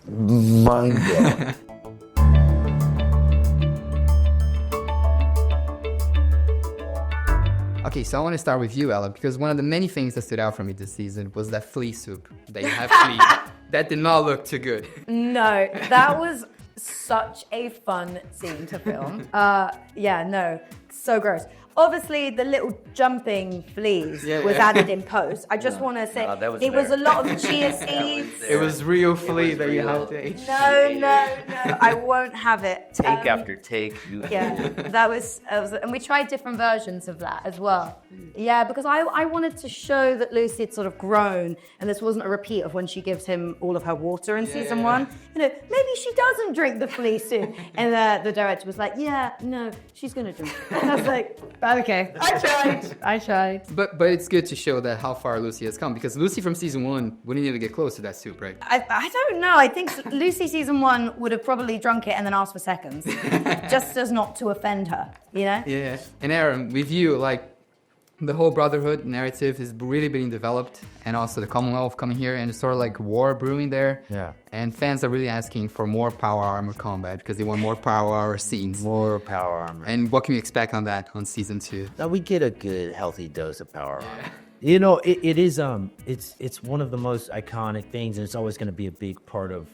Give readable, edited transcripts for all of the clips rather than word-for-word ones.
mind-blowing. Okay, so I want to start with you, Ella, because one of the many things that stood out for me this season was that flea soup. That you have flea. That did not look too good. No, that was such a fun scene to film. So gross. Obviously, the little jumping fleas was added in post. I just want to say it was a lot of chia seeds. It was real flea that you had to eat. No, I won't have it. Take after take. Yeah, that was, and we tried different versions of that as well. Yeah, because I wanted to show that Lucy had sort of grown, and this wasn't a repeat of when she gives him all of her water in season 1. You know, maybe she doesn't drink the flea soup. And the director was like, yeah, no, she's gonna drink it. And I was like, okay, I tried. But it's good to show that how far Lucy has come, because Lucy from season 1 wouldn't even get close to that soup, right? I don't know. I think Lucy season 1 would have probably drunk it and then asked for seconds, just as not to offend her, you know? Yeah. And Aaron, with you, like, the whole Brotherhood narrative is really being developed, and also the Commonwealth coming here, and it's sort of like war brewing there. Yeah. And fans are really asking for more power armor combat because they want more power armor scenes. More power armor. And what can we expect on that on season 2? Now we get a good, healthy dose of power armor. You know, it is it's one of the most iconic things, and it's always going to be a big part of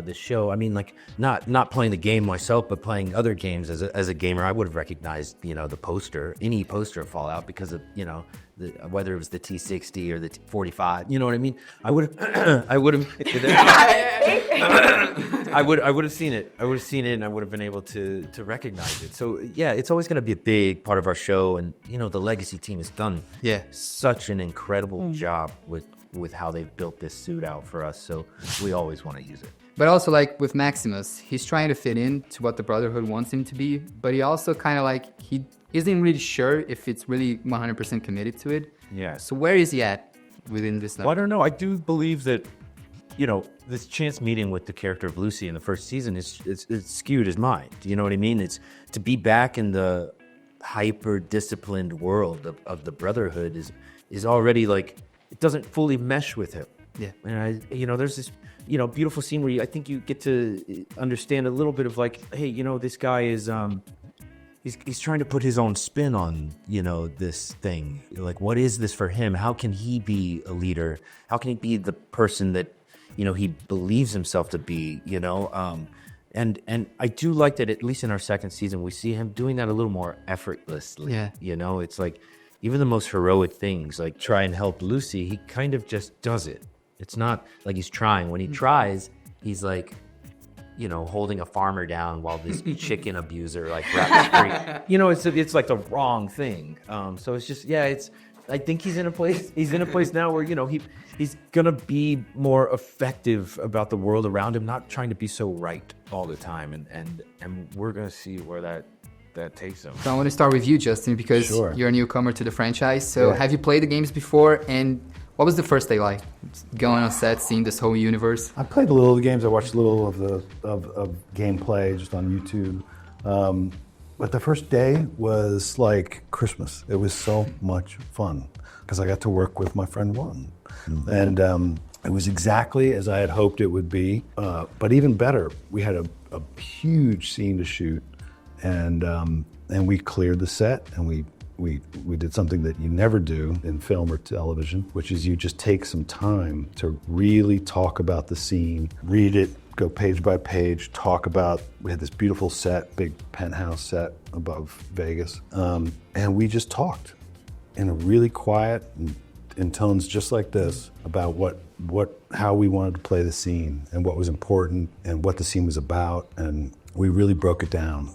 the show. I mean, like not playing the game myself, but playing other games as a gamer, I would have recognized, you know, the poster, any poster of Fallout, because of, you know, whether it was the T60 or the T45, you know what I mean? I would have I would have seen it. I would have seen it, and I would have been able to recognize it. So yeah, it's always going to be a big part of our show, and you know, the Legacy team has done such an incredible job with how they've built this suit out for us. So we always want to use it. But also, like with Maximus, he's trying to fit in to what the Brotherhood wants him to be, but he also kind of like, he isn't really sure if it's really 100% committed to it. Yeah. So where is he at within this? Well, I don't know. I do believe that, you know, this chance meeting with the character of Lucy in the first season it's skewed his mind. You know what I mean? It's to be back in the hyper-disciplined world of the Brotherhood is already like, it doesn't fully mesh with him. Yeah. And there's this, you know, beautiful scene where I think you get to understand a little bit of like, hey, you know, this guy is, he's trying to put his own spin on, you know, this thing. Like, what is this for him? How can he be a leader? How can he be the person that, you know, he believes himself to be, you know? And I do like that, at least in our second season, we see him doing that a little more effortlessly. Yeah. You know, it's like, even the most heroic things, like try and help Lucy, he kind of just does it. It's not like he's trying. When he tries, he's like, you know, holding a farmer down while this chicken abuser like raps free. You know, it's like the wrong thing. So it's just, I think he's in a place now where, you know, he's gonna be more effective about the world around him, not trying to be so right all the time. And we're gonna see where that takes him. So I want to start with you, Justin, because you're a newcomer to the franchise. So have you played the games before, and what was the first day like? Going on set, seeing this whole universe? I played a little of the games. I watched a little of gameplay just on YouTube. But the first day was like Christmas. It was so much fun because I got to work with my friend Juan. And it was exactly as I had hoped it would be. But even better, we had a huge scene to shoot. And we cleared the set, and we did something that you never do in film or television, which is you just take some time to really talk about the scene, read it, go page by page, talk about, we had this beautiful set, big penthouse set above Vegas, and we just talked in a really quiet, in tones just like this, about how we wanted to play the scene and what was important and what the scene was about, and we really broke it down,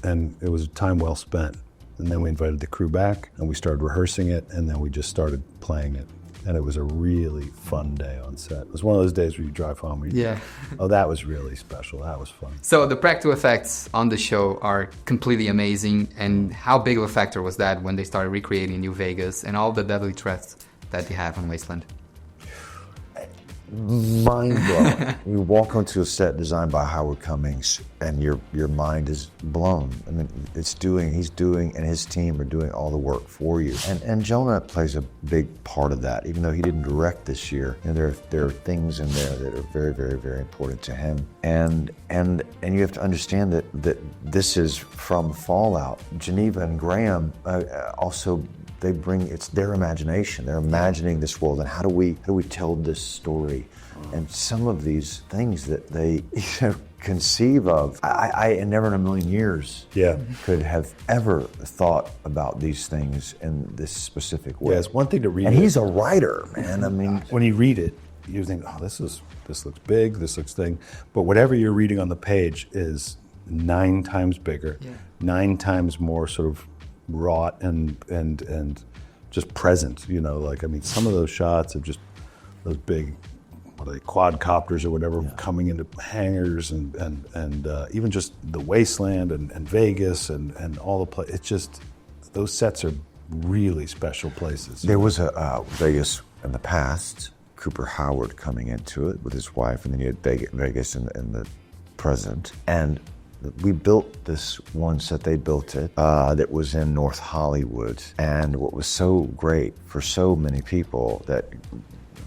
and it was a time well spent. And then we invited the crew back, and we started rehearsing it, and then we just started playing it. And it was a really fun day on set. It was one of those days where you drive home and oh, that was really special. That was fun. So the practical effects on the show are completely amazing. And how big of a factor was that when they started recreating New Vegas and all the deadly threats that they have on Wasteland? mind blowing. You walk onto a set designed by Howard Cummings, and your mind is blown. I mean, he's doing, and his team are doing all the work for you. And Jonah plays a big part of that, even though he didn't direct this year. And there are things in there that are very, very, very important to him. And you have to understand that this is from Fallout. Geneva and Graham also. They bring, it's their imagination. They're imagining this world, and how do we tell this story? And some of these things that they conceive of, I never in a million years could have ever thought about these things in this specific way. Yeah, it's one thing to read and it. he's a writer, man. I mean, When you read it, you think, oh, this looks big, this looks thing. But whatever you're reading on the page is 9 times bigger, 9 times more sort of wrought and just present, you know, like, I mean, some of those shots of just those big, what are they, quadcopters or whatever, coming into hangars and even just the wasteland and Vegas and all the it's just, those sets are really special places. there was a Vegas in the past, Cooper Howard coming into it with his wife, and then you had Vegas in the present. And we built this one set, they built it, that was in North Hollywood. And what was so great for so many people that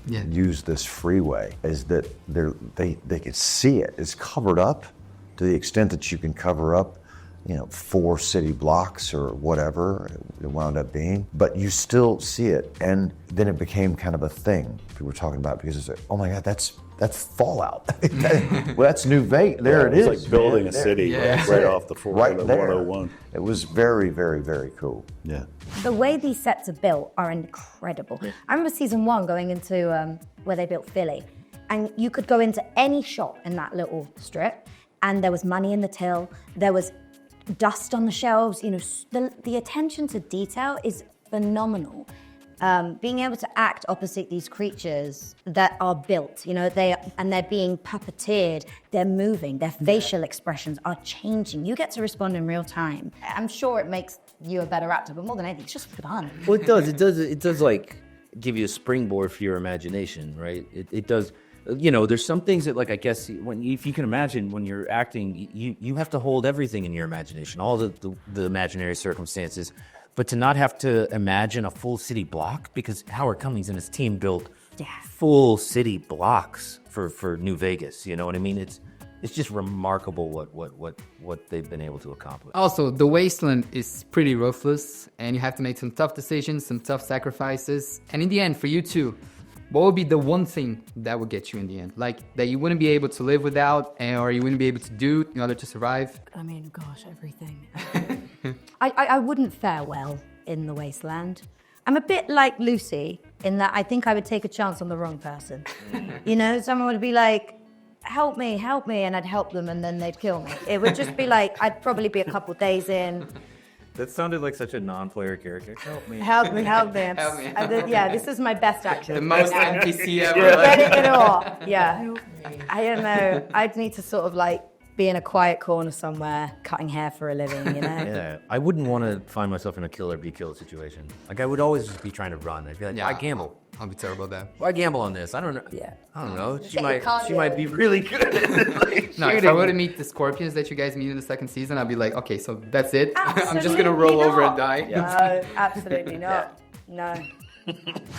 use this freeway is that they could see it. It's covered up to the extent that you can cover up, you know, 4 city blocks or whatever it wound up being, but you still see it. And then it became kind of a thing people were talking about, because it's like, oh my God, that's Fallout. Well, that's New Vegas. There it is. It's like building a city right off the right there. 101. It was very, very, very cool. Yeah. The way these sets are built are incredible. I remember season 1 going into where they built Philly, and you could go into any shop in that little strip, and there was money in the till, there was dust on the shelves. You know, the attention to detail is phenomenal. Being able to act opposite these creatures that are built, you know, they're being puppeteered, they're moving, their facial expressions are changing. You get to respond in real time. I'm sure it makes you a better actor, but more than anything, it's just fun. Well, it does like give you a springboard for your imagination, right? It does. You know, there's some things that, like, I guess if you can imagine when you're acting, you have to hold everything in your imagination, all the imaginary circumstances. But to not have to imagine a full city block, because Howard Cummings and his team built full city blocks for New Vegas. You know what I mean? It's just remarkable what they've been able to accomplish. Also, the wasteland is pretty ruthless, and you have to make some tough decisions, some tough sacrifices. And in the end, for you too, what would be the one thing that would get you in the end? Like, that you wouldn't be able to live without, or you wouldn't be able to do in order to survive? I mean, gosh, everything. I wouldn't fare well in the wasteland. I'm a bit like Lucy in that I think I would take a chance on the wrong person. You know, someone would be like, help me, and I'd help them, and then they'd kill me. It would just be like, I'd probably be a couple days in. That sounded like such a non-player character. Help me. Help me. Help me. Yeah, this is my best action. The most NPC ever. Get it all. Yeah. I don't know. I'd need to sort of like be in a quiet corner somewhere, cutting hair for a living, you know? Yeah, I wouldn't want to find myself in a kill or be killed situation. Like, I would always just be trying to run. I'd be like, why gamble? I'll be terrible at that. Why gamble on this? I don't know. Yeah. I don't know. She you might be really good at it. Like, No, if I were to meet the scorpions that you guys meet in the second season, I'd be like, okay, so that's it. I'm just gonna roll over and die. No, absolutely not. No.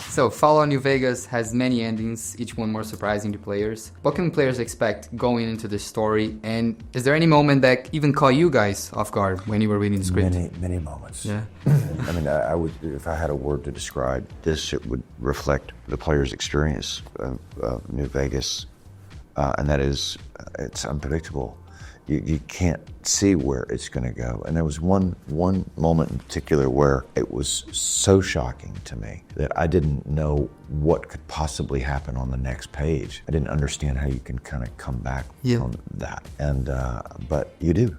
So, Fallout New Vegas has many endings, each one more surprising to players. What can players expect going into this story? And is there any moment that even caught you guys off guard when you were reading the script? Many moments. Yeah. I mean, I would, if I had a word to describe this, it would reflect the player's experience of New Vegas, and that is, it's unpredictable. You can't see where it's going to go. And there was one moment in particular where it was so shocking to me that I didn't know what could possibly happen on the next page. I didn't understand how you can kind of come back from that. And but you do,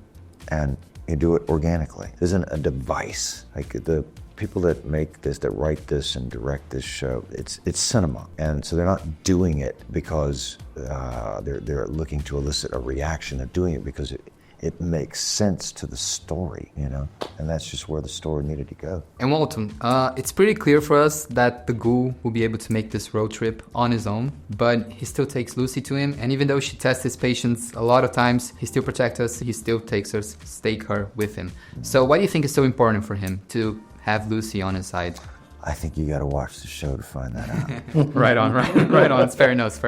and you do it organically. It isn't a device. Like the people that make this, that write this and direct this show, it's cinema. And so they're not doing it because they're looking to elicit a reaction. They're doing it because it it makes sense to the story, you know? And that's just where the story needed to go. And Walton, it's pretty clear for us that the ghoul will be able to make this road trip on his own, but he still takes Lucy to him, and even though she tests his patience a lot of times, he still protects us, he still takes her, take her with him. So why do you think it's so important for him to have Lucy on his side? I think you gotta watch the show to find that out. Right on. It's fair enough.